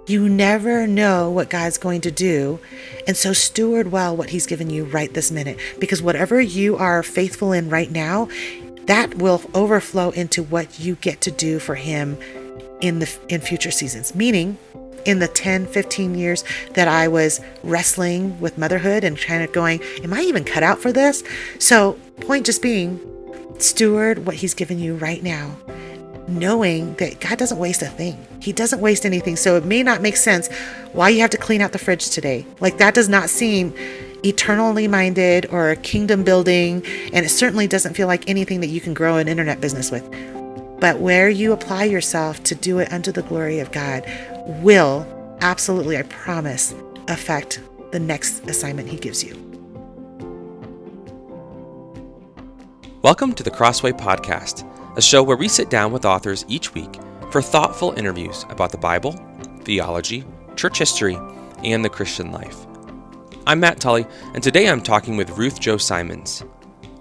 You never know what God's going to do. And so steward well what he's given you right this minute, because whatever you are faithful in right now, that will overflow into what you get to do for him in future seasons. Meaning, in the 10, 15 years that I was wrestling with motherhood and kind of going, am I even cut out for this? So point just being, steward what he's given you right now, knowing that God doesn't waste a thing. He doesn't waste anything. So it may not make sense why you have to clean out the fridge today. Like, that does not seem eternally minded or kingdom building. And it certainly doesn't feel like anything that you can grow an internet business with. But where you apply yourself to do it unto the glory of God will absolutely, I promise, affect the next assignment he gives you. Welcome to the Crossway Podcast, a show where we sit down with authors each week for thoughtful interviews about the Bible, theology, church history, and the Christian life. I'm Matt Tully, and today I'm talking with Ruth Chou Simons.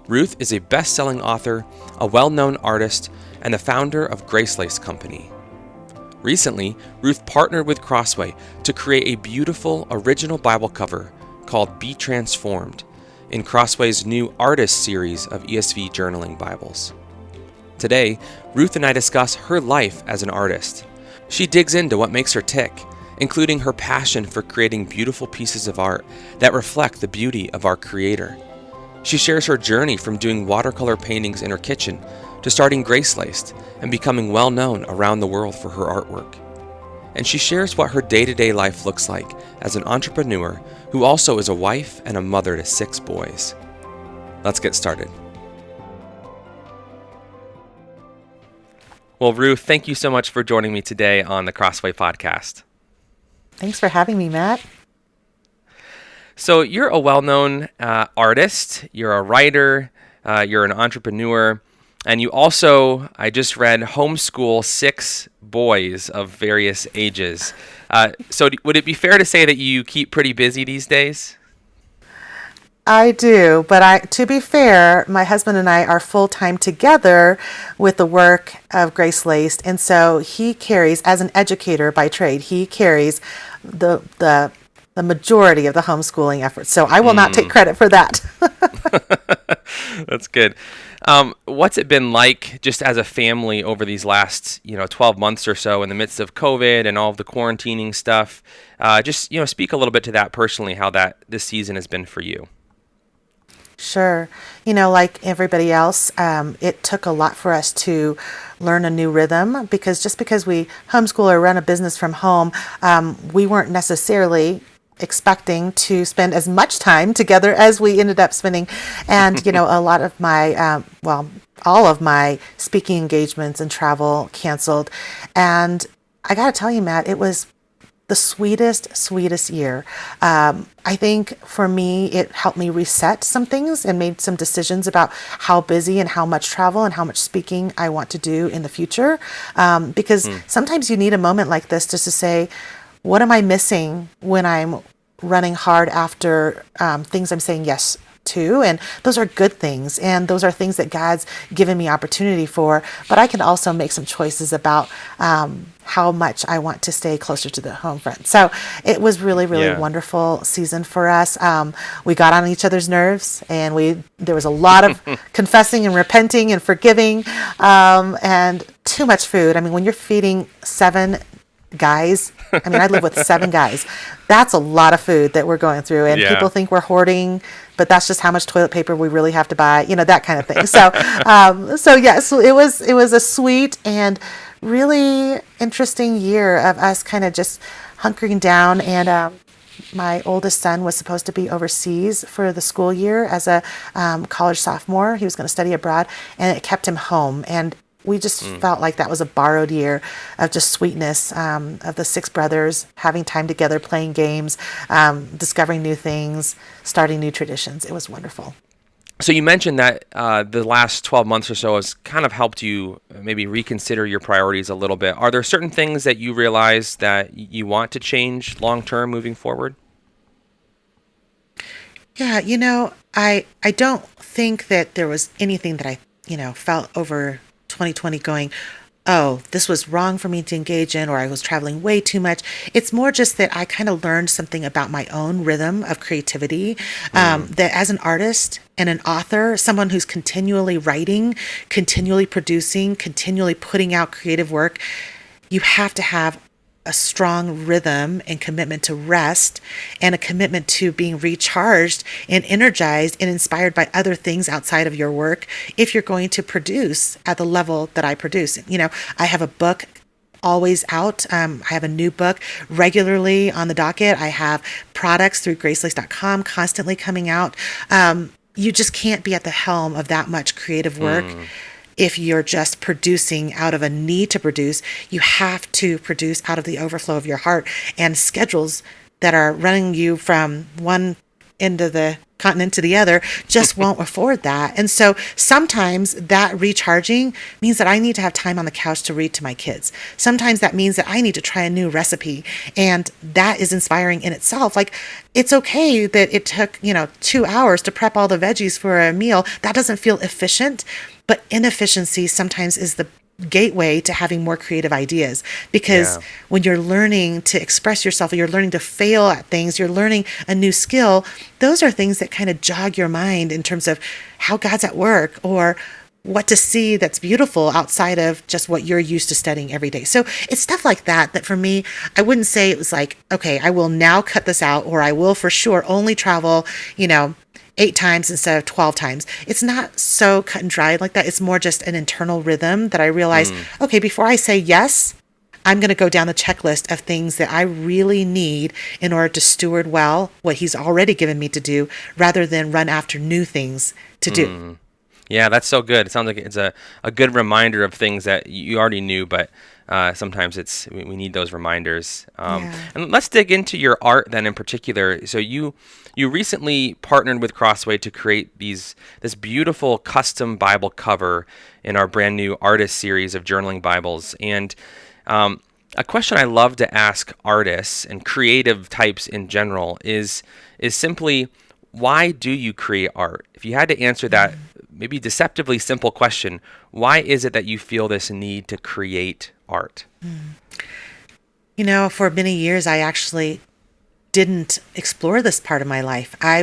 Ruth is a best-selling author, a well-known artist, and the founder of GraceLaced Co. Recently, Ruth partnered with Crossway to create a beautiful original Bible cover called Be Transformed in Crossway's new Artist series of ESV journaling Bibles. Today, Ruth and I discuss her life as an artist. She digs into what makes her tick, including her passion for creating beautiful pieces of art that reflect the beauty of our Creator. She shares her journey from doing watercolor paintings in her kitchen to starting GraceLaced and becoming well known around the world for her artwork. And she shares what her day-to-day life looks like as an entrepreneur who also is a wife and a mother to 6 boys. Let's get started. Well, Ruth, thank you so much for joining me today on the Crossway Podcast. Thanks for having me, Matt. So you're a well-known artist, you're a writer, you're an entrepreneur, and you also, I just read, homeschool 6 boys of various ages. So would it be fair to say that you keep pretty busy these days? I do, but to be fair, my husband and I are full-time together with the work of GraceLaced, and so he carries, as an educator by trade, he carries the majority of the homeschooling effort. So I will not take credit for that. That's good. What's it been like just as a family over these last, 12 months or so in the midst of COVID and all of the quarantining stuff? Just speak a little bit to that personally, how this season has been for you. Sure. Like everybody else, it took a lot for us to learn a new rhythm, because we homeschool or run a business from home, we weren't necessarily expecting to spend as much time together as we ended up spending. And, a lot of my, all of my speaking engagements and travel canceled. And I got to tell you, Matt, it was the sweetest year. I think for me, it helped me reset some things and made some decisions about how busy and how much travel and how much speaking I want to do in the future. Because sometimes you need a moment like this just to say, what am I missing when I'm running hard after things I'm saying yes to? And those are good things. And those are things that God's given me opportunity for. But I can also make some choices about how much I want to stay closer to the home front. So it was really wonderful season for us. We got on each other's nerves, and there was a lot of confessing and repenting and forgiving, and too much food. I mean, when you're feeding 7 guys, I live with 7 guys. That's a lot of food that we're going through, and people think we're hoarding, but that's just how much toilet paper we really have to buy, that kind of thing. So, yes, it was a sweet and really interesting year of us kind of just hunkering down. And my oldest son was supposed to be overseas for the school year as a college sophomore. He was going to study abroad, and it kept him home. And we just felt like that was a borrowed year of just sweetness, of the 6 brothers having time together, playing games, discovering new things, starting new traditions. It was wonderful. So you mentioned that the last 12 months or so has kind of helped you maybe reconsider your priorities a little bit. Are there certain things that you realize that you want to change long-term moving forward? Yeah, I don't think that there was anything that I, felt over 2020 going, oh, this was wrong for me to engage in, or I was traveling way too much. It's more just that I kind of learned something about my own rhythm of creativity, that as an artist and an author, someone who's continually writing, continually producing, continually putting out creative work, you have to have a strong rhythm and commitment to rest and a commitment to being recharged and energized and inspired by other things outside of your work if you're going to produce at the level that I produce. I have a book always out. I have a new book regularly on the docket. I have products through GraceLaced.com constantly coming out. You just can't be at the helm of that much creative work if you're just producing out of a need to produce. You have to produce out of the overflow of your heart, and schedules that are running you from one end of the continent to the other just won't afford that. And so sometimes that recharging means that I need to have time on the couch to read to my kids. Sometimes that means that I need to try a new recipe, and that is inspiring in itself. Like, it's okay that it took, 2 hours to prep all the veggies for a meal. That doesn't feel efficient, but inefficiency sometimes is the gateway to having more creative ideas, because when you're learning to express yourself, you're learning to fail at things, you're learning a new skill, those are things that kind of jog your mind in terms of how God's at work, or what to see that's beautiful outside of just what you're used to studying every day. So it's stuff like that for me, I wouldn't say it was like, okay, I will now cut this out, or I will for sure only travel, 8 times instead of 12 times. It's not so cut and dried like that. It's more just an internal rhythm that I realize, okay, before I say yes, I'm going to go down the checklist of things that I really need in order to steward well what he's already given me to do, rather than run after new things to do. Yeah, that's so good. It sounds like it's a good reminder of things that you already knew, but sometimes we need those reminders. And let's dig into your art then in particular. So you recently partnered with Crossway to create this beautiful custom Bible cover in our brand new artist series of journaling Bibles. And a question I love to ask artists and creative types in general is simply, why do you create art? If you had to answer that maybe deceptively simple question, why is it that you feel this need to create art? For many years, I actually didn't explore this part of my life. I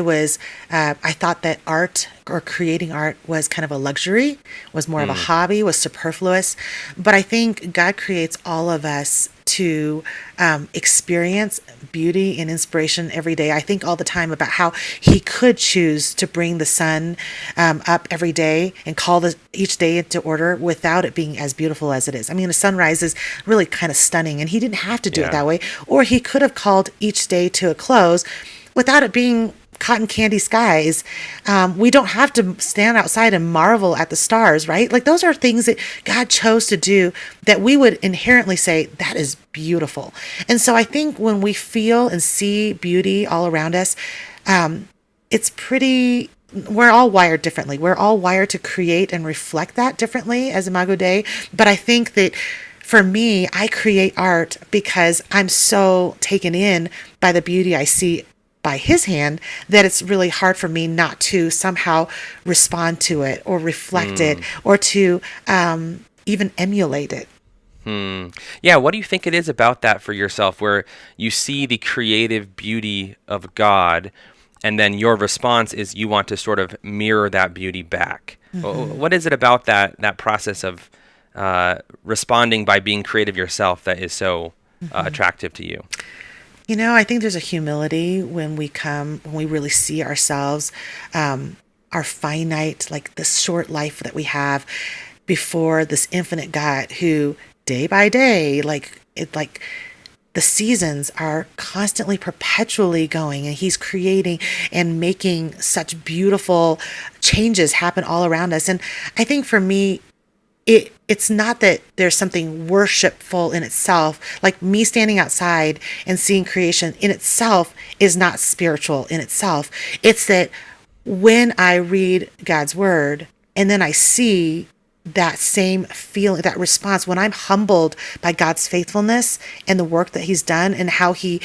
thought that art, or creating art, was kind of a luxury, was more of a hobby, was superfluous. But I think God creates all of us to experience beauty and inspiration every day. I think all the time about how he could choose to bring the sun up every day and call each day into order without it being as beautiful as it is. I mean, the sunrise is really kind of stunning, and he didn't have to do it that way. Or he could have called each day to a close without it being cotton candy skies. We don't have to stand outside and marvel at the stars, right? Like, those are things that God chose to do that we would inherently say, that is beautiful. And so I think when we feel and see beauty all around us, we're all wired differently. We're all wired to create and reflect that differently as Imago Dei. But I think that for me, I create art because I'm so taken in by the beauty I see by his hand that it's really hard for me not to somehow respond to it, or reflect it, or to even emulate it. Yeah, what do you think it is about that for yourself, where you see the creative beauty of God, and then your response is you want to sort of mirror that beauty back? What is it about that process of responding by being creative yourself that is so attractive to you? I think there's a humility when we really see ourselves, our finite, like this short life that we have, before this infinite God who day by day, the seasons are constantly, perpetually going, and he's creating and making such beautiful changes happen all around us. And I think for me, it's not that there's something worshipful in itself, like me standing outside and seeing creation in itself is not spiritual in itself. It's that when I read God's word and then I see that same feeling, that response, when I'm humbled by God's faithfulness and the work that he's done, and how he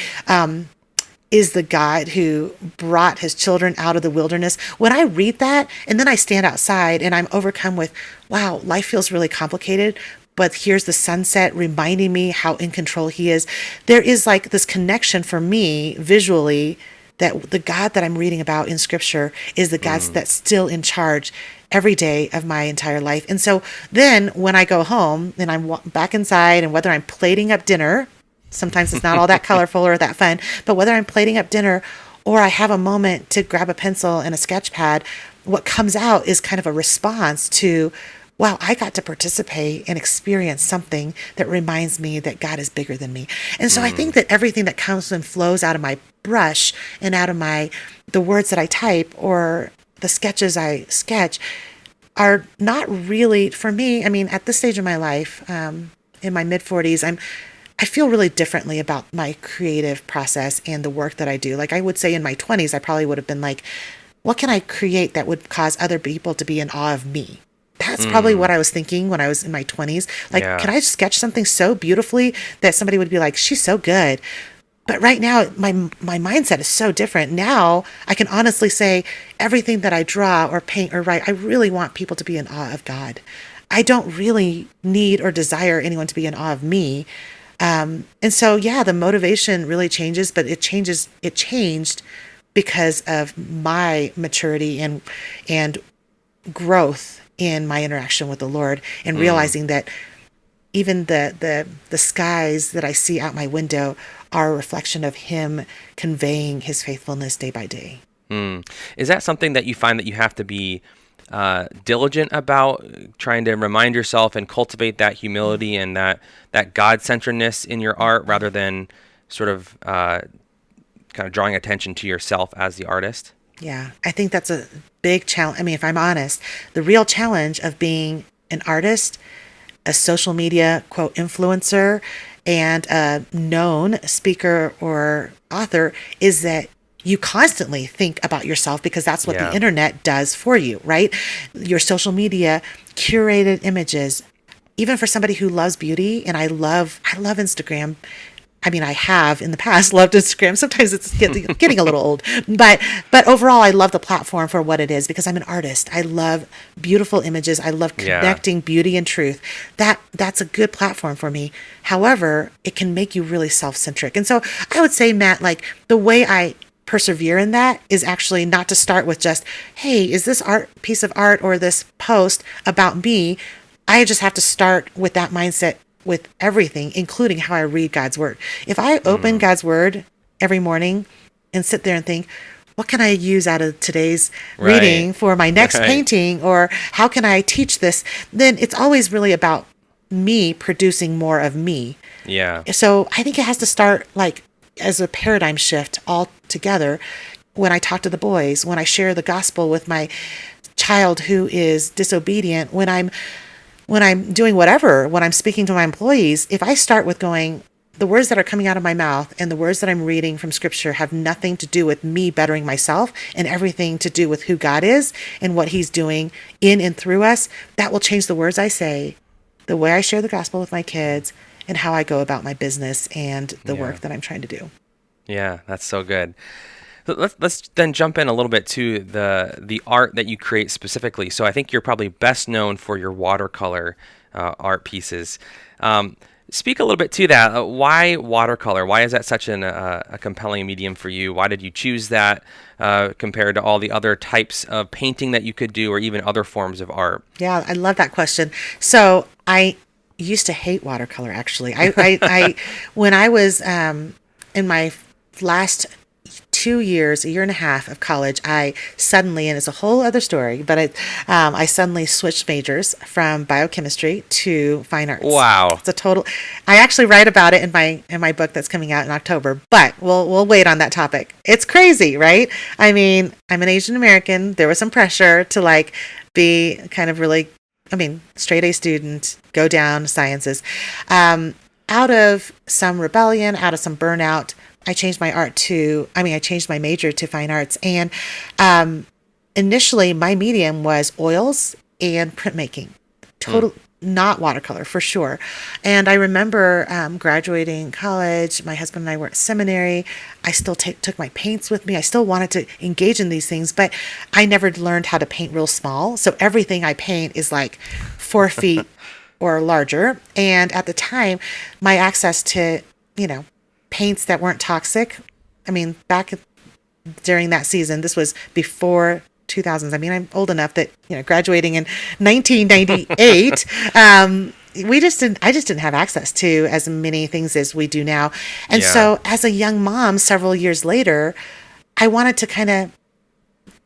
is the God who brought his children out of the wilderness. When I read that and then I stand outside and I'm overcome with, wow, life feels really complicated, but here's the sunset reminding me how in control he is. There is like this connection for me visually that the God that I'm reading about in scripture is the God that's still in charge every day of my entire life. And so then when I go home and I'm back inside, and whether I'm plating up dinner, sometimes it's not all that colorful or that fun, but whether I'm plating up dinner or I have a moment to grab a pencil and a sketch pad, what comes out is kind of a response to, wow, I got to participate and experience something that reminds me that God is bigger than me. And so I think that everything that comes and flows out of my brush and out of the words that I type or the sketches I sketch are not really, for me, I mean, at this stage of my life, in my mid-40s, I feel really differently about my creative process and the work that I do. Like I would say in my 20s, I probably would have been like, what can I create that would cause other people to be in awe of me? That's probably what I was thinking when I was in my 20s. Like, can I sketch something so beautifully that somebody would be like, she's so good? But right now, my mindset is so different. Now, I can honestly say everything that I draw or paint or write, I really want people to be in awe of God. I don't really need or desire anyone to be in awe of me. And so, the motivation really changes, but it changed because of my maturity and growth in my interaction with the Lord, and realizing that even the skies that I see out my window are a reflection of him conveying his faithfulness day by day. Is that something that you find that you have to be diligent about, trying to remind yourself and cultivate that humility and that God-centeredness in your art, rather than sort of kind of drawing attention to yourself as the artist? Yeah, I think that's a big challenge. I mean, if I'm honest, the real challenge of being an artist, a social media, quote, influencer, and a known speaker or author is that you constantly think about yourself, because that's what the internet does for you, right? Your social media, curated images, even for somebody who loves beauty, and I love Instagram. I mean, I have in the past loved Instagram. Sometimes it's getting a little old, but overall, I love the platform for what it is, because I'm an artist. I love beautiful images. I love connecting beauty and truth. That's a good platform for me. However, it can make you really self-centric. And so I would say, Matt, like the way I persevere in that is actually not to start with just, hey, is this piece of art or this post about me? I just have to start with that mindset with everything, including how I read God's word. If I open God's word every morning and sit there and think, what can I use out of today's reading for my next painting, or how can I teach this? Then it's always really about me producing more of me. Yeah. So I think it has to start like as a paradigm shift altogether. When I talk to the boys, when I share the gospel with my child who is disobedient, when I'm doing whatever, when I'm speaking to my employees, if I start with going, the words that are coming out of my mouth and the words that I'm reading from scripture have nothing to do with me bettering myself, and everything to do with who God is and what he's doing in and through us, that will change the words I say, the way I share the gospel with my kids, and how I go about my business and the work that I'm trying to do. Yeah, that's so good. Let's then jump in a little bit to the art that you create specifically. So I think you're probably best known for your watercolor art pieces. Speak a little bit to that. Why watercolor? Why is that such a compelling medium for you? Why did you choose that compared to all the other types of painting that you could do, or even other forms of art? Yeah, I love that question. So I used to hate watercolor, actually. I when I was in my last 2 years, a year and a half of college, I suddenly, and it's a whole other story, but I suddenly switched majors from biochemistry to fine arts. Wow. It's a total, I actually write about it in my book that's coming out in October, but we'll wait on that topic. It's crazy, right? I mean, I'm an Asian American. There was some pressure to like be kind of really, straight A student, go down sciences. Out of some rebellion, out of some burnout, I changed my major to fine arts. And initially, my medium was oils and printmaking. Not watercolor, for sure. And I remember graduating college. My husband and I were at seminary. I still took my paints with me. I still wanted to engage in these things, but I never learned how to paint real small. So everything I paint is like 4 feet or larger. And at the time, my access to, paints that weren't toxic, I mean, back during that season, this was before 2000s. I mean, I'm old enough that, graduating in 1998, I just didn't have access to as many things as we do now. And so as a young mom, several years later, I wanted to kind of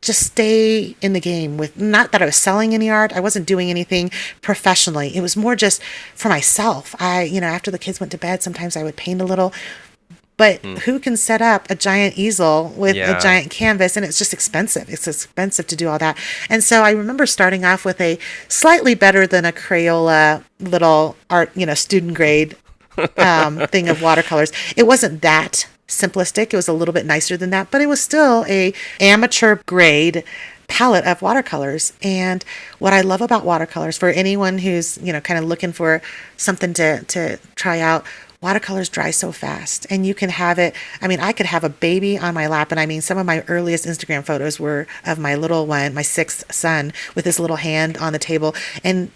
just stay in the game with, not that I was selling any art. I wasn't doing anything professionally. It was more just for myself. After the kids went to bed, sometimes I would paint a little, but who can set up a giant easel with a giant canvas? And it's just expensive. It's expensive to do all that. And so I remember starting off with a slightly better than a Crayola little art, student grade thing of watercolors. It wasn't that simplistic. It was a little bit nicer than that, but it was still a amateur grade palette of watercolors. And what I love about watercolors, for anyone who's, kind of looking for something to try out, watercolors dry so fast, and you can have it. I mean, I could have a baby on my lap, and I mean, some of my earliest Instagram photos were of my little one, my 6th son, with his little hand on the table, and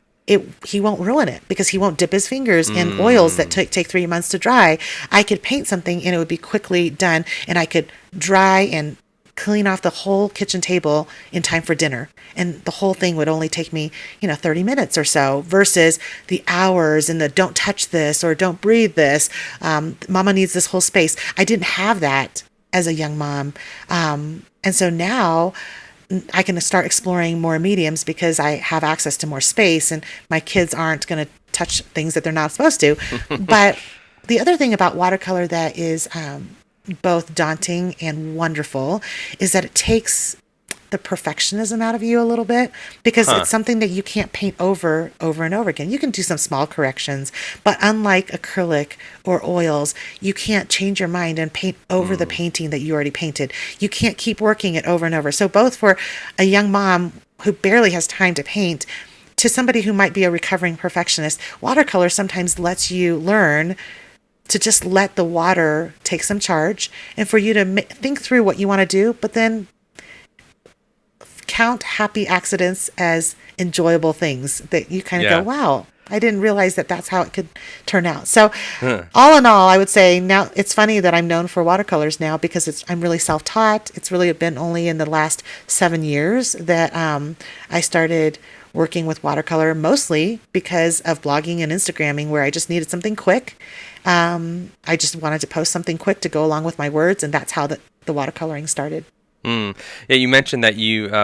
he won't ruin it because he won't dip his fingers in oils that take 3 months to dry. I could paint something and it would be quickly done, and I could dry and clean off the whole kitchen table in time for dinner. And the whole thing would only take me, 30 minutes or so, versus the hours and the don't touch this or don't breathe this. Mama needs this whole space. I didn't have that as a young mom. And so now I can start exploring more mediums because I have access to more space, and my kids aren't going to touch things that they're not supposed to. But the other thing about watercolor that is both daunting and wonderful is that it takes the perfectionism out of you a little bit, because it's something that you can't paint over and over again. You can do some small corrections, but unlike acrylic or oils, you can't change your mind and paint over the painting that you already painted. You can't keep working it over and over. So both for a young mom who barely has time to paint to somebody who might be a recovering perfectionist, watercolor sometimes lets you learn to just let the water take some charge, and for you to think through what you want to do, but then count happy accidents as enjoyable things that you kind of go, wow, I didn't realize that that's how it could turn out. So all in all, I would say now it's funny that I'm known for watercolors now, because I'm really self-taught. It's really been only in the last 7 years that I started working with watercolor, mostly because of blogging and Instagramming, where I just needed something quick. I just wanted to post something quick to go along with my words, and that's how the watercoloring started. Yeah, you mentioned that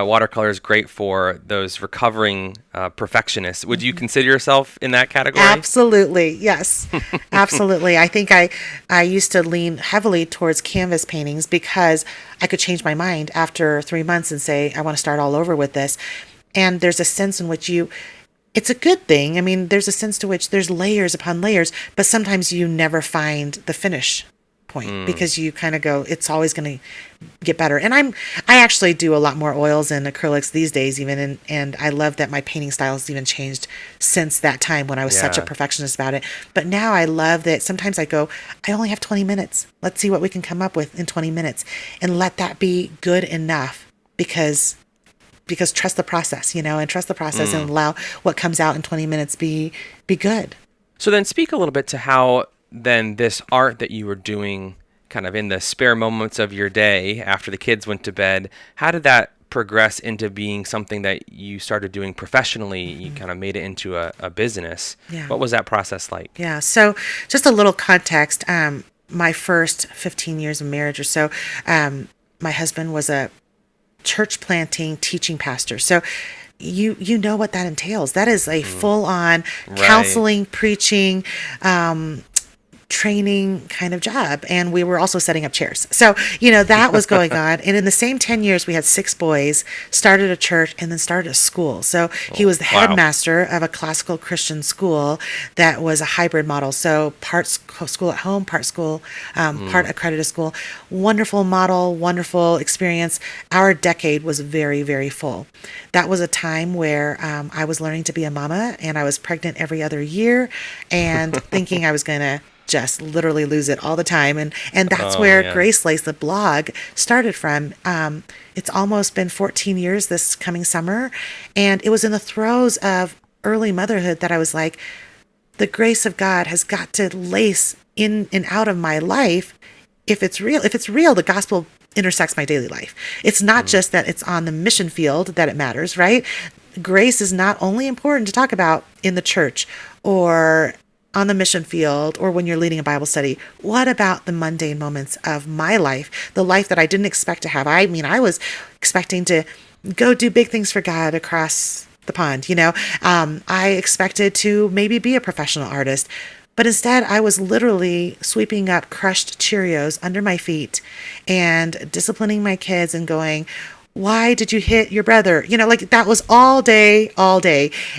watercolor is great for those recovering perfectionists. Would you consider yourself in that category? Absolutely, yes, absolutely. I think I used to lean heavily towards canvas paintings because I could change my mind after 3 months and say, I want to start all over with this. And there's a sense in which it's a good thing. I mean, there's a sense to which there's layers upon layers, but sometimes you never find the finish point because you kind of go, it's always going to get better. And I actually do a lot more oils and acrylics these days even, and I love that my painting style has even changed since that time when I was such a perfectionist about it. But now I love that sometimes I go, I only have 20 minutes. Let's see what we can come up with in 20 minutes, and let that be good enough, because trust the process, and trust the process and allow what comes out in 20 minutes be good. So then speak a little bit to how then this art that you were doing kind of in the spare moments of your day after the kids went to bed, how did that progress into being something that you started doing professionally? You kind of made it into a business. Yeah. What was that process like? Yeah. So just a little context. My first 15 years of marriage or so, my husband was a church planting teaching pastor. So you know what that entails. That is a full on counseling, preaching, training kind of job. And we were also setting up chairs. So, that was going on. And in the same 10 years, we had 6 boys, started a church, and then started a school. So he was the headmaster of a classical Christian school that was a hybrid model. So part school at home, part school, part accredited school. Wonderful model, wonderful experience. Our decade was very, very full. That was a time where I was learning to be a mama, and I was pregnant every other year and thinking I was going to just literally lose it all the time. And that's where GraceLaced, the blog, started from. It's almost been 14 years this coming summer. And it was in the throes of early motherhood that I was like, the grace of God has got to lace in and out of my life. If it's real, the gospel intersects my daily life. It's not just that it's on the mission field that it matters, right? Grace is not only important to talk about in the church or on the mission field or when you're leading a Bible study. What about the mundane moments of my life, the life that I didn't expect to have? I mean, I was expecting to go do big things for God across the pond, I expected to maybe be a professional artist, but instead I was literally sweeping up crushed Cheerios under my feet and disciplining my kids and going, why did you hit your brother? Like that was all day.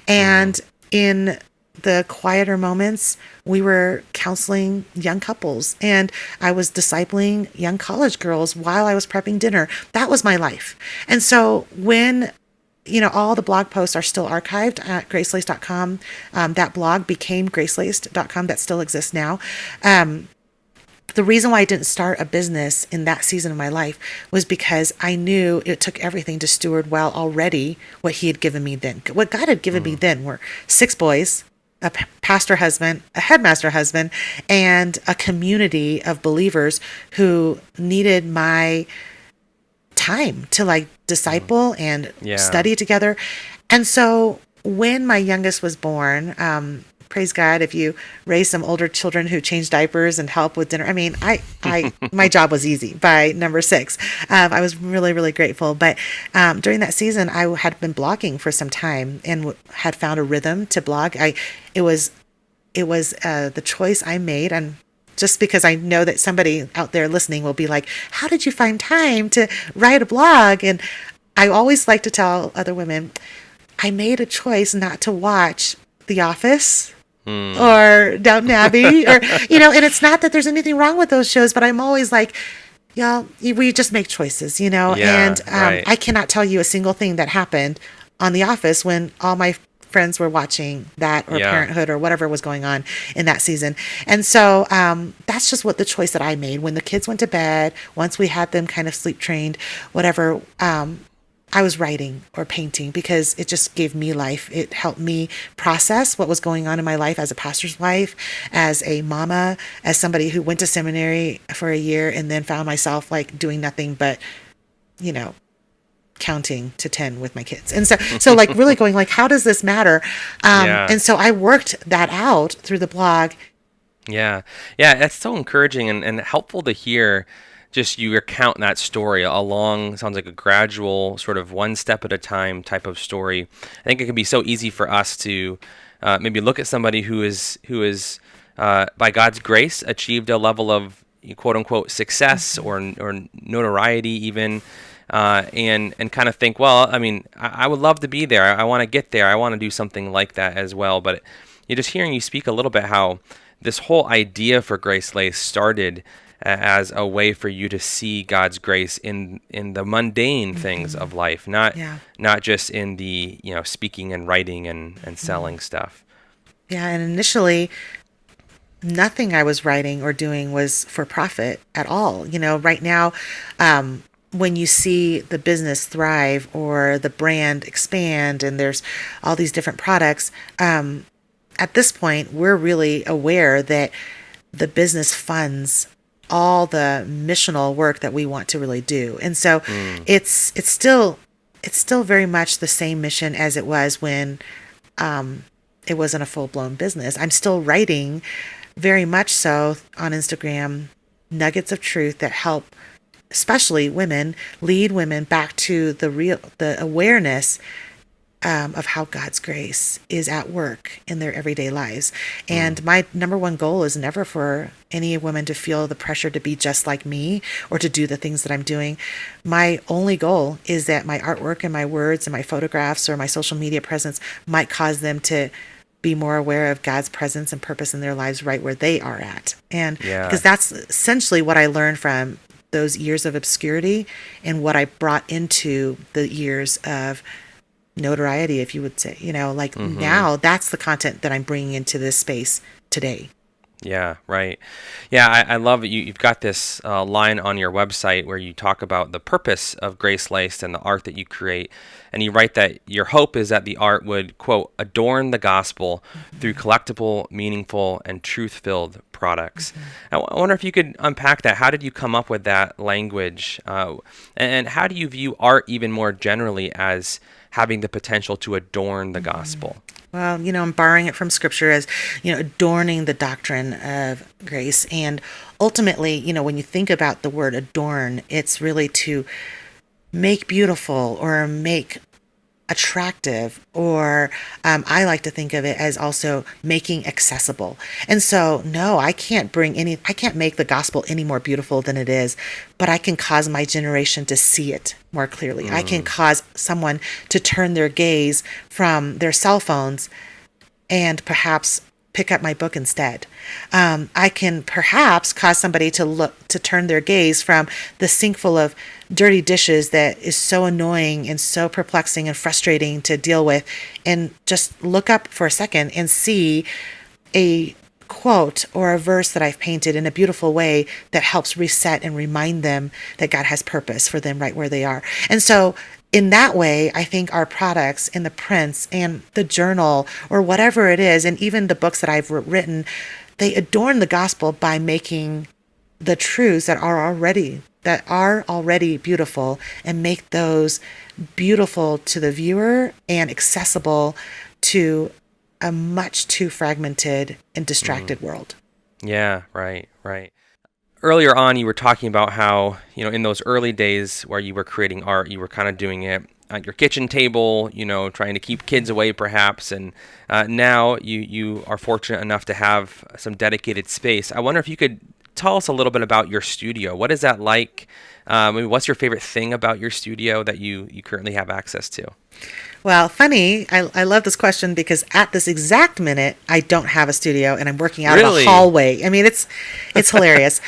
And in the quieter moments, we were counseling young couples and I was discipling young college girls while I was prepping dinner. That was my life. And so when all the blog posts are still archived at GraceLaced.com. That blog became GraceLaced.com. That still exists now. The reason why I didn't start a business in that season of my life was because I knew it took everything to steward well already what he had given me then. What God had given me then were 6 boys, a pastor husband, a headmaster husband, and a community of believers who needed my time to disciple and study together. And so when my youngest was born, praise God, if you raise some older children who change diapers and help with dinner, I mean, I my job was easy by number 6. I was really, really grateful. But during that season, I had been blogging for some time and had found a rhythm to blog. It was the choice I made, and just because I know that somebody out there listening will be like, how did you find time to write a blog? And I always like to tell other women, I made a choice not to watch The Office or Downton Abbey, or, and it's not that there's anything wrong with those shows, but I'm always like, y'all, we just make choices, and right. I cannot tell you a single thing that happened on The Office when all my friends were watching that, or Parenthood, or whatever was going on in that season. And so that's just what the choice that I made. When the kids went to bed, once we had them kind of sleep trained, whatever, I was writing or painting because it just gave me life. It helped me process what was going on in my life as a pastor's wife, as a mama, as somebody who went to seminary for a year and then found myself doing nothing but, counting to 10 with my kids. And so really going how does this matter? And so I worked that out through the blog. Yeah. That's so encouraging and helpful to hear. Just you recount that story along, sounds like a gradual sort of one step at a time type of story. I think it can be so easy for us to maybe look at somebody who is by God's grace achieved a level of quote unquote success or notoriety even, and kind of think, well, I mean, I would love to be there. I want to get there. I want to do something like that as well. But you're just hearing you speak a little bit how this whole idea for GraceLaced started as a way for you to see God's grace in the mundane things of life, not just in the speaking and writing and selling stuff. Yeah, and initially, nothing I was writing or doing was for profit at all. Right now, when you see the business thrive or the brand expand and there's all these different products, at this point, we're really aware that the business funds all the missional work that we want to really do. And so it's still very much the same mission as it was when it wasn't a full-blown business. I'm still writing very much so on Instagram nuggets of truth that help especially women, lead women back to the awareness of how God's grace is at work in their everyday lives. And my number one goal is never for any woman to feel the pressure to be just like me or to do the things that I'm doing. My only goal is that my artwork and my words and my photographs or my social media presence might cause them to be more aware of God's presence and purpose in their lives right where they are at. And because that's essentially what I learned from those years of obscurity and what I brought into the years of notoriety, if you would say, now that's the content that I'm bringing into this space today. Yeah, right. Yeah, I love it. You've got this line on your website where you talk about the purpose of Grace Laced and the art that you create. And you write that your hope is that the art would, quote, adorn the gospel through collectible, meaningful, and truth-filled products. I wonder if you could unpack that. How did you come up with that language? And how do you view art even more generally as having the potential to adorn the gospel? Well, I'm borrowing it from scripture as, adorning the doctrine of grace. And ultimately, when you think about the word adorn, it's really to make beautiful or make attractive, or I like to think of it as also making accessible. And so, no, I can't make the gospel any more beautiful than it is, but I can cause my generation to see it more clearly. I can cause someone to turn their gaze from their cell phones and perhaps pick up my book instead. I can perhaps cause somebody to turn their gaze from the sink full of dirty dishes that is so annoying and so perplexing and frustrating to deal with, and just look up for a second and see a quote or a verse that I've painted in a beautiful way that helps reset and remind them that God has purpose for them right where they are. And so in that way, I think our products and the prints and the journal or whatever it is, and even the books that I've written, they adorn the gospel by making the truths that are already beautiful, and make those beautiful to the viewer and accessible to a much too fragmented and distracted world. Yeah, right. Earlier on, you were talking about how, in those early days where you were creating art, you were kind of doing it at your kitchen table, trying to keep kids away perhaps. And now you are fortunate enough to have some dedicated space. I wonder if you could tell us a little bit about your studio. What is that like? What's your favorite thing about your studio that you currently have access to? Well, funny, I love this question because at this exact minute, I don't have a studio and I'm working out of a hallway. I mean, it's hilarious.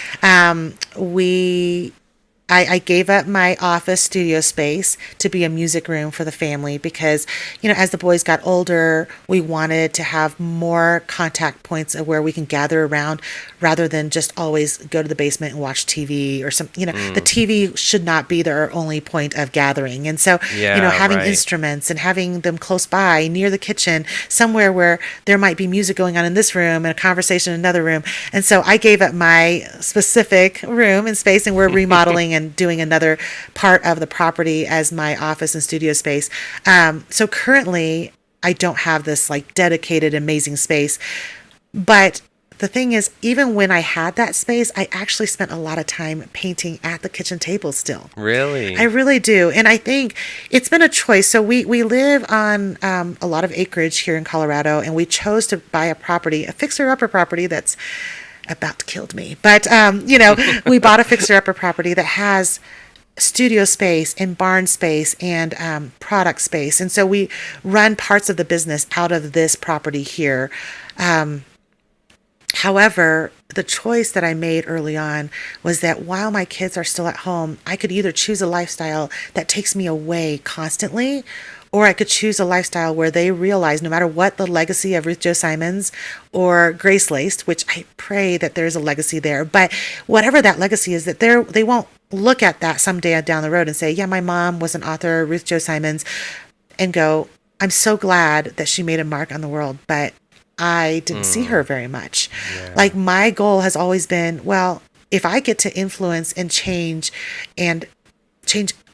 I gave up my office studio space to be a music room for the family because, as the boys got older, we wanted to have more contact points of where we can gather around rather than just always go to the basement and watch TV or the TV should not be their only point of gathering. And so, having instruments and having them close by near the kitchen, somewhere where there might be music going on in this room and a conversation in another room. And so I gave up my specific room and space, and we're remodeling and doing another part of the property as my office and studio space. So currently I don't have this dedicated, amazing space. But the thing is, even when I had that space, I actually spent a lot of time painting at the kitchen table still. Really? I really do. And I think it's been a choice. So we live on a lot of acreage here in Colorado, and we chose to buy a fixer-upper property that's about killed me. But, we bought a fixer-upper property that has studio space and barn space and product space. And so we run parts of the business out of this property here. However, the choice that I made early on was that while my kids are still at home, I could either choose a lifestyle that takes me away constantly, or I could choose a lifestyle where they realize no matter what the legacy of Ruth Chou Simons or GraceLaced, which I pray that there's a legacy there, but whatever that legacy is, that they won't look at that someday down the road and say, yeah, my mom was an author, Ruth Chou Simons, and go, I'm so glad that she made a mark on the world, but I didn't see her very much. Yeah. My goal has always been, well, if I get to influence and change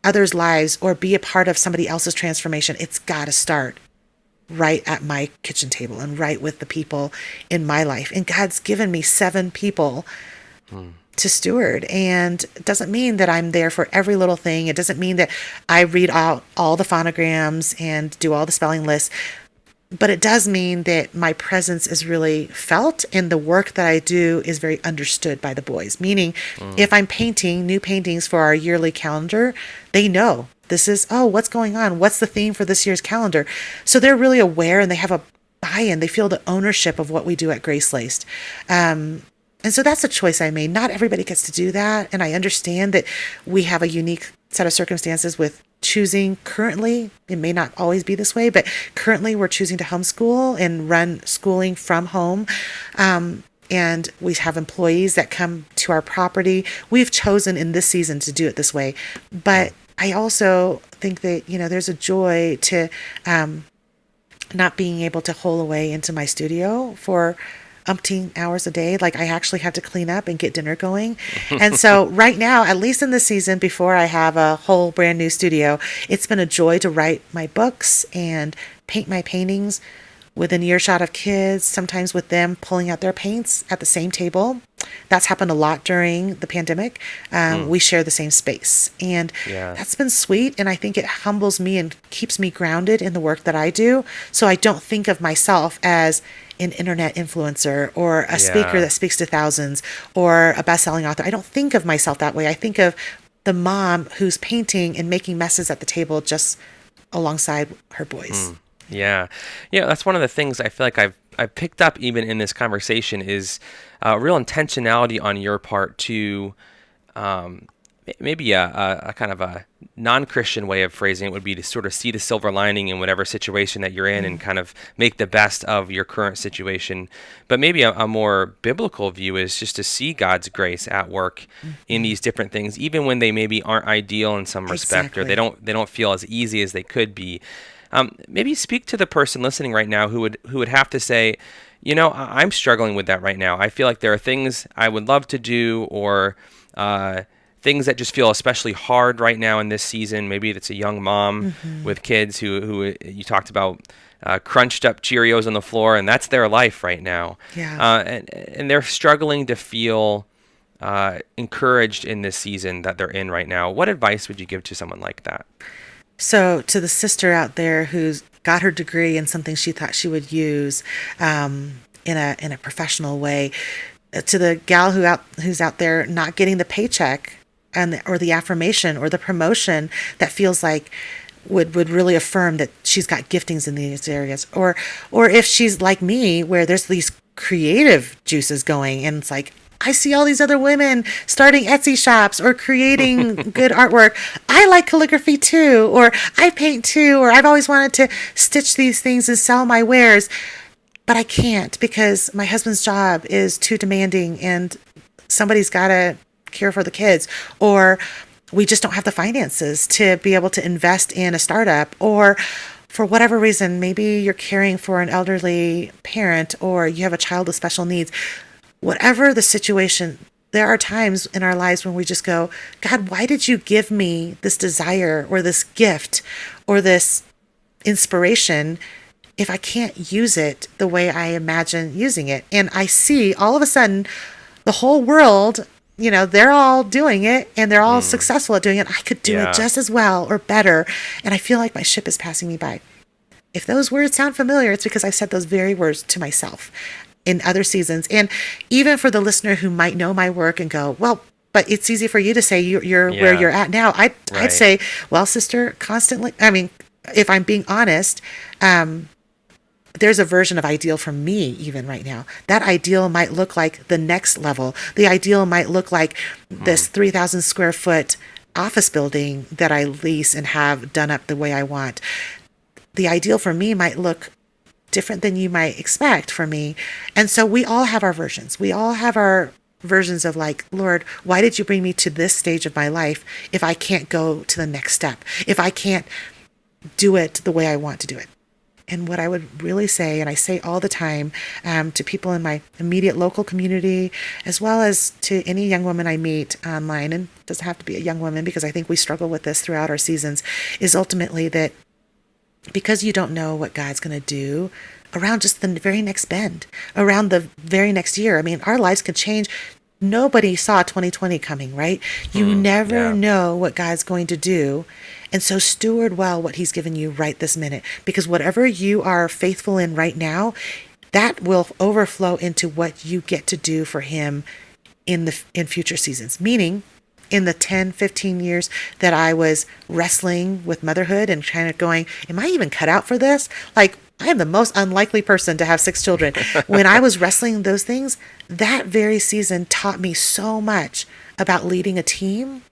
others' lives or be a part of somebody else's transformation, it's got to start right at my kitchen table and right with the people in my life. And God's given me 7 people to steward. And it doesn't mean that I'm there for every little thing. It doesn't mean that I read out all the phonograms and do all the spelling lists. But it does mean that my presence is really felt and the work that I do is very understood by the boys. Meaning, if I'm painting new paintings for our yearly calendar, they know this is, what's going on? What's the theme for this year's calendar? So they're really aware and they have a buy-in. They feel the ownership of what we do at GraceLaced. And so that's a choice I made. Not everybody gets to do that. And I understand that we have a unique set of circumstances with choosing currently. It may not always be this way, but currently we're choosing to homeschool and run schooling from home. and we have employees that come to our property. We've chosen in this season to do it this way. But I also think that, there's a joy to not being able to hole away into my studio for umpteen hours a day. Like, I actually have to clean up and get dinner going. And so right now, at least in this season, before I have a whole brand new studio, it's been a joy to write my books and paint my paintings within earshot of kids, sometimes with them pulling out their paints at the same table. That's happened a lot during the pandemic. We share the same space, and that's been sweet. And I think it humbles me and keeps me grounded in the work that I do. So I don't think of myself as an internet influencer or a speaker that speaks to thousands or a best-selling author. I don't think of myself that way. I think of the mom who's painting and making messes at the table just alongside her boys. Yeah. That's one of the things I feel like I've picked up even in this conversation is real intentionality on your part to maybe a kind of a non-Christian way of phrasing it would be to sort of see the silver lining in whatever situation that you're in and kind of make the best of your current situation. But maybe a more biblical view is just to see God's grace at work in these different things, even when they maybe aren't ideal in some respect, or they don't feel as easy as they could be. Maybe speak to the person listening right now who would have to say, I'm struggling with that right now. I feel like there are things I would love to do, or things that just feel especially hard right now in this season. Maybe it's a young mom with kids who you talked about crunched up Cheerios on the floor, and that's their life right now. And they're struggling to feel encouraged in this season that they're in right now. What advice would you give to someone like that? So to the sister out there who's got her degree in something she thought she would use in a professional way, to the gal who's out there not getting the paycheck or the affirmation or the promotion that feels like would really affirm that she's got giftings in these areas, or if she's like me where there's these creative juices going and it's like, I see all these other women starting Etsy shops or creating good artwork. I like calligraphy too, or I paint too, or I've always wanted to stitch these things and sell my wares, but I can't because my husband's job is too demanding and somebody's got to care for the kids, or we just don't have the finances to be able to invest in a startup, or for whatever reason, maybe you're caring for an elderly parent or you have a child with special needs. Whatever the situation, there are times in our lives when we just go, God, why did you give me this desire or this gift or this inspiration if I can't use it the way I imagine using it? And I see all of a sudden the whole world, they're all doing it and they're all successful at doing it. I could do it just as well or better. And I feel like my ship is passing me by. If those words sound familiar, it's because I've said those very words to myself in other seasons. And even for the listener who might know my work and go, well, but it's easy for you to say you're where you're at now. I'd say, well, sister, constantly, if I'm being honest, there's a version of ideal for me even right now. That ideal might look like the next level. The ideal might look like this 3,000 square foot office building that I lease and have done up the way I want. The ideal for me might look different than you might expect for me. And so we all have our versions. We all have our versions of like, Lord, why did you bring me to this stage of my life if I can't go to the next step, if I can't do it the way I want to do it? And what I would really say, and I say all the time to people in my immediate local community, as well as to any young woman I meet online, and it doesn't have to be a young woman because I think we struggle with this throughout our seasons, is ultimately that because you don't know what God's going to do around just the very next bend, around the very next year. Our lives could change. Nobody saw 2020 coming, right? You never know what God's going to do. And so steward well what he's given you right this minute, because whatever you are faithful in right now, that will overflow into what you get to do for him in future seasons. Meaning, in the 10, 15 years that I was wrestling with motherhood and kind of going, am I even cut out for this? Like, I am the most unlikely person to have 6 children. When I was wrestling those things, that very season taught me so much about leading a team,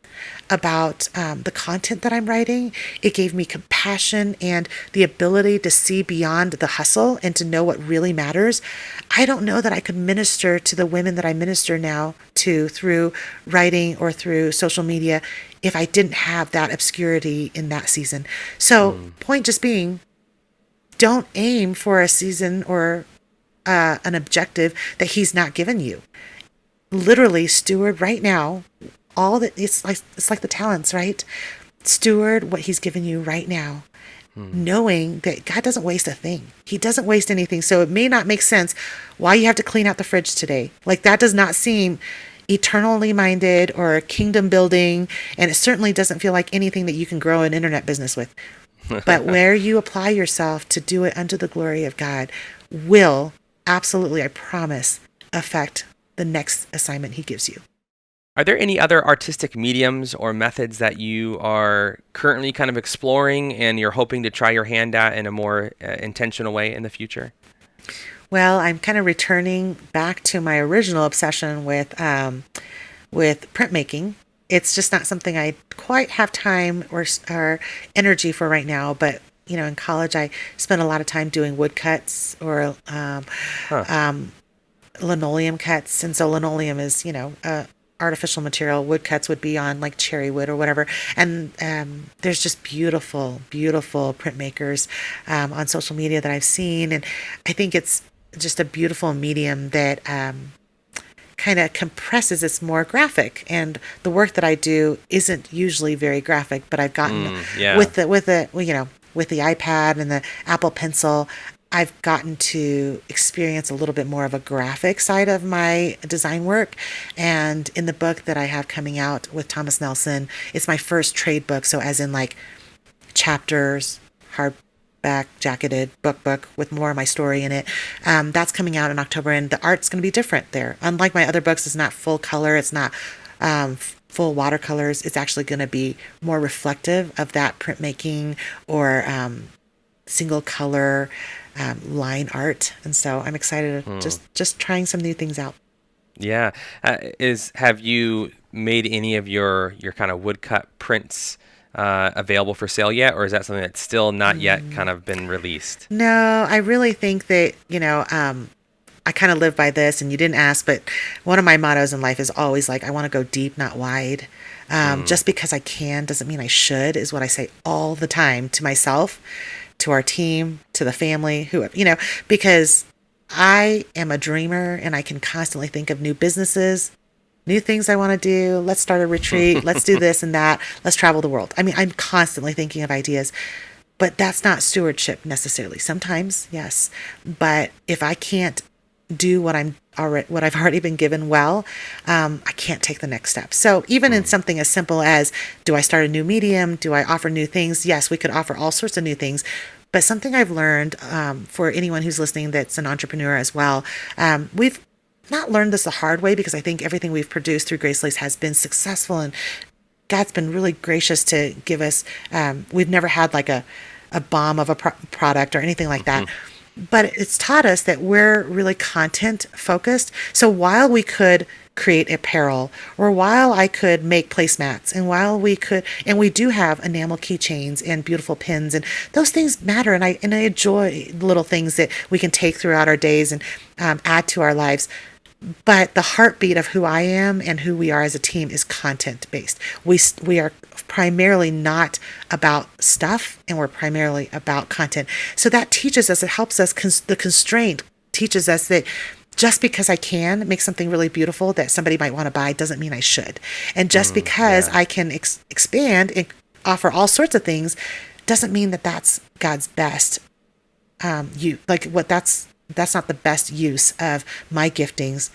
about the content that I'm writing. It gave me compassion and the ability to see beyond the hustle and to know what really matters. I don't know that I could minister to the women that I minister now to through writing or through social media if I didn't have that obscurity in that season. So, point just being, don't aim for a season or an objective that he's not given you. Literally steward right now all that. It's like the talents, right? Steward what he's given you right now, knowing that God doesn't waste a thing. He doesn't waste anything. So it may not make sense why you have to clean out the fridge today. Like, that does not seem eternally minded or kingdom building, and it certainly doesn't feel like anything that you can grow an internet business with. But where you apply yourself to do it unto the glory of God will absolutely, I promise, affect the next assignment he gives you. Are there any other artistic mediums or methods that you are currently kind of exploring and you're hoping to try your hand at in a more intentional way in the future? Well, I'm kind of returning back to my original obsession with printmaking. It's just not something I quite have time or energy for right now. But in college, I spent a lot of time doing woodcuts or linoleum cuts, and so linoleum is artificial material. Woodcuts would be on like cherry wood or whatever. And there's just beautiful, beautiful printmakers on social media that I've seen, and I think it's just a beautiful medium that kind of compresses. It's more graphic, and the work that I do isn't usually very graphic, but I've gotten with the iPad and the Apple Pencil, I've gotten to experience a little bit more of a graphic side of my design work. And in the book that I have coming out with Thomas Nelson, it's my first trade book, so as in like chapters, hardback, jacketed book with more of my story in it. That's coming out in October, and the art's going to be different there. Unlike my other books, it's not full color, it's not full watercolors. It's actually going to be more reflective of that printmaking or single color line art. And so I'm excited just trying some new things out. Yeah. Have you made any of your kind of woodcut prints available for sale yet, or is that something that's still not yet kind of been released? No, I really think that, I kind of live by this, and you didn't ask, but one of my mottos in life is always like, I want to go deep, not wide. Just because I can doesn't mean I should, is what I say all the time to myself, to our team, to the family, because I am a dreamer and I can constantly think of new businesses, new things I want to do. Let's start a retreat. Let's do this and that. Let's travel the world. I mean, I'm constantly thinking of ideas, but that's not stewardship necessarily. Sometimes, yes. But if I can't do what I've already been given well, I can't take the next step. So even in something as simple as, do I start a new medium? Do I offer new things? Yes, we could offer all sorts of new things. But something I've learned for anyone who's listening that's an entrepreneur as well, we've not learned this the hard way, because I think everything we've produced through GraceLaced has been successful, and God's been really gracious to give us. We've never had like a bomb of a product or anything like that. But it's taught us that we're really content focused. So while we could create apparel, or while I could make placemats, and while we do have enamel keychains and beautiful pins, and those things matter. And I enjoy little things that we can take throughout our days and add to our lives. But the heartbeat of who I am and who we are as a team is content based. We are primarily not about stuff, and we're primarily about content. So that teaches us, it helps us, the constraint teaches us that just because I can make something really beautiful that somebody might want to buy doesn't mean I should. And just because I can expand and offer all sorts of things doesn't mean that that's God's best. That's not the best use of my giftings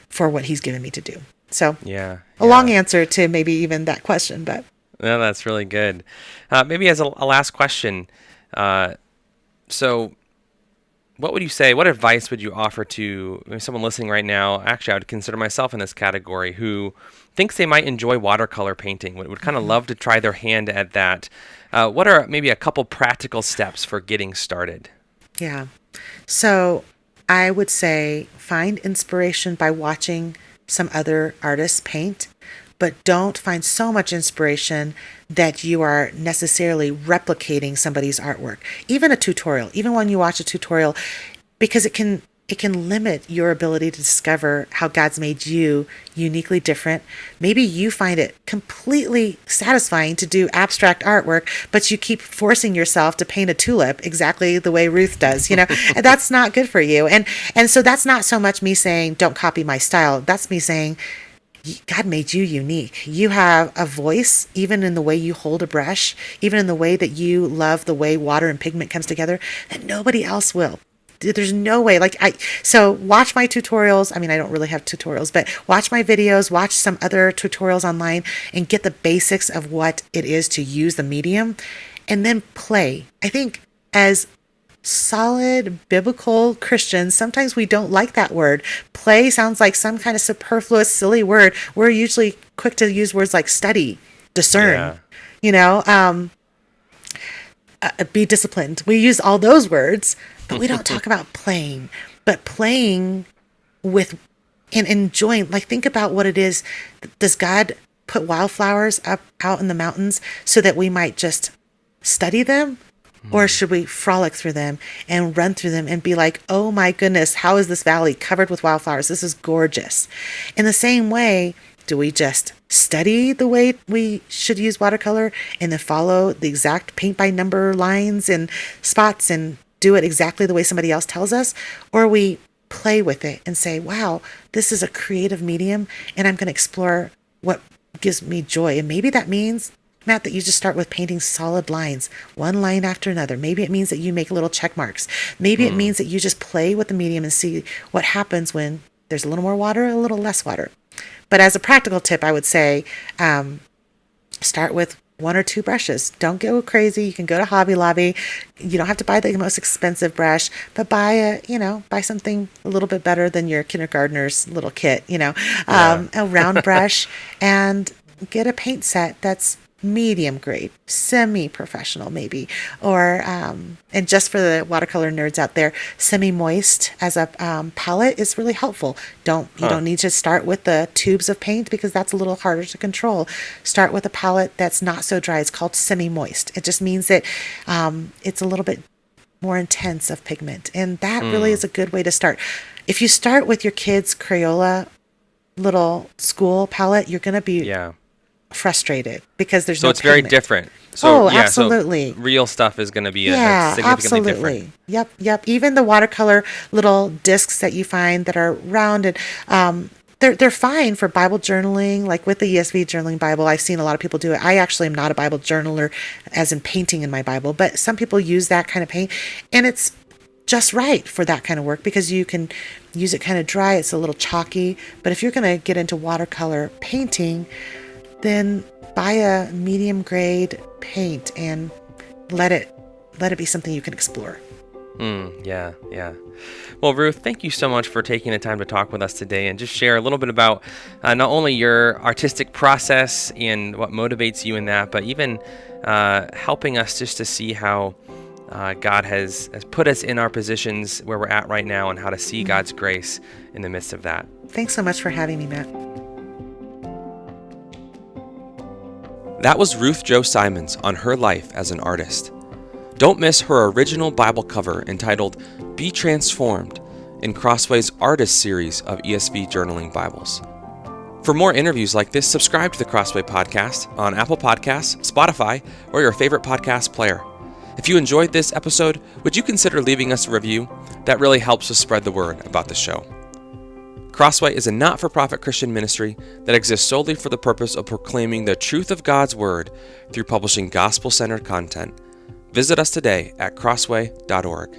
for what he's given me to do. So a long answer to maybe even that question, but. No, that's really good. Maybe as a last question, so what would you say, what advice would you offer to someone listening right now? Actually, I would consider myself in this category, who thinks they might enjoy watercolor painting, would kind of love to try their hand at that. What are maybe a couple practical steps for getting started? Yeah. So I would say find inspiration by watching some other artists paint, but don't find so much inspiration that you are necessarily replicating somebody's artwork. Even a tutorial, even when you watch a tutorial, because it can limit your ability to discover how God's made you uniquely different. Maybe you find it completely satisfying to do abstract artwork, but you keep forcing yourself to paint a tulip exactly the way Ruth does, and that's not good for you. And so that's not so much me saying, don't copy my style. That's me saying, God made you unique. You have a voice, even in the way you hold a brush, even in the way that you love the way water and pigment comes together, that nobody else will. There's no way. So watch my tutorials. I mean, I don't really have tutorials, but watch my videos, watch some other tutorials online, and get the basics of what it is to use the medium, and then play. I think as solid biblical Christians, sometimes we don't like that word. Play sounds like some kind of superfluous, silly word. We're usually quick to use words like study, discern, be disciplined. We use all those words, but we don't talk about playing. But playing with and enjoying, think about what it is. Does God put wildflowers up out in the mountains so that we might just study them? Or should we frolic through them and run through them and be like, oh my goodness, how is this valley covered with wildflowers? This is gorgeous. In the same way, do we just study the way we should use watercolor and then follow the exact paint by number lines and spots and do it exactly the way somebody else tells us? Or we play with it and say, wow, this is a creative medium and I'm going to explore what gives me joy. And maybe that means, Matt, that you just start with painting solid lines, one line after another. Maybe it means that you make little check marks. Maybe it means that you just play with the medium and see what happens when there's a little more water, a little less water. But as a practical tip, I would say start with one or two brushes. Don't go crazy. You can go to Hobby Lobby. You don't have to buy the most expensive brush, but buy something a little bit better than your kindergartner's little kit, a round brush, and get a paint set that's medium grade, semi-professional maybe, or and just for the watercolor nerds out there, semi-moist as a palette is really helpful. You don't need to start with the tubes of paint because that's a little harder to control. Start with a palette that's not so dry. It's called semi-moist. It just means that it's a little bit more intense of pigment, and that really is a good way to start. If you start with your kids' Crayola little school palette, you're going to be frustrated because there's no it's pigment. Very different. So absolutely. So real stuff is going to be significantly different. Yep. Even the watercolor little discs that you find that are round and they're fine for Bible journaling, like with the ESV journaling Bible. I've seen a lot of people do it. I actually am not a Bible journaler as in painting in my Bible, but some people use that kind of paint and it's just right for that kind of work because you can use it kind of dry. It's a little chalky, but if you're going to get into watercolor painting, then buy a medium grade paint and let it be something you can explore. Yeah. Well, Ruth, thank you so much for taking the time to talk with us today and just share a little bit about not only your artistic process and what motivates you in that, but even helping us just to see how God has put us in our positions where we're at right now and how to see God's grace in the midst of that. Thanks so much for having me, Matt. That was Ruth Chou Simons on her life as an artist. Don't miss her original Bible cover entitled Be Transformed in Crossway's Artist series of ESV journaling Bibles. For more interviews like this, subscribe to the Crossway Podcast on Apple Podcasts, Spotify, or your favorite podcast player. If you enjoyed this episode, would you consider leaving us a review? That really helps us spread the word about the show. Crossway is a not-for-profit Christian ministry that exists solely for the purpose of proclaiming the truth of God's Word through publishing gospel-centered content. Visit us today at crossway.org.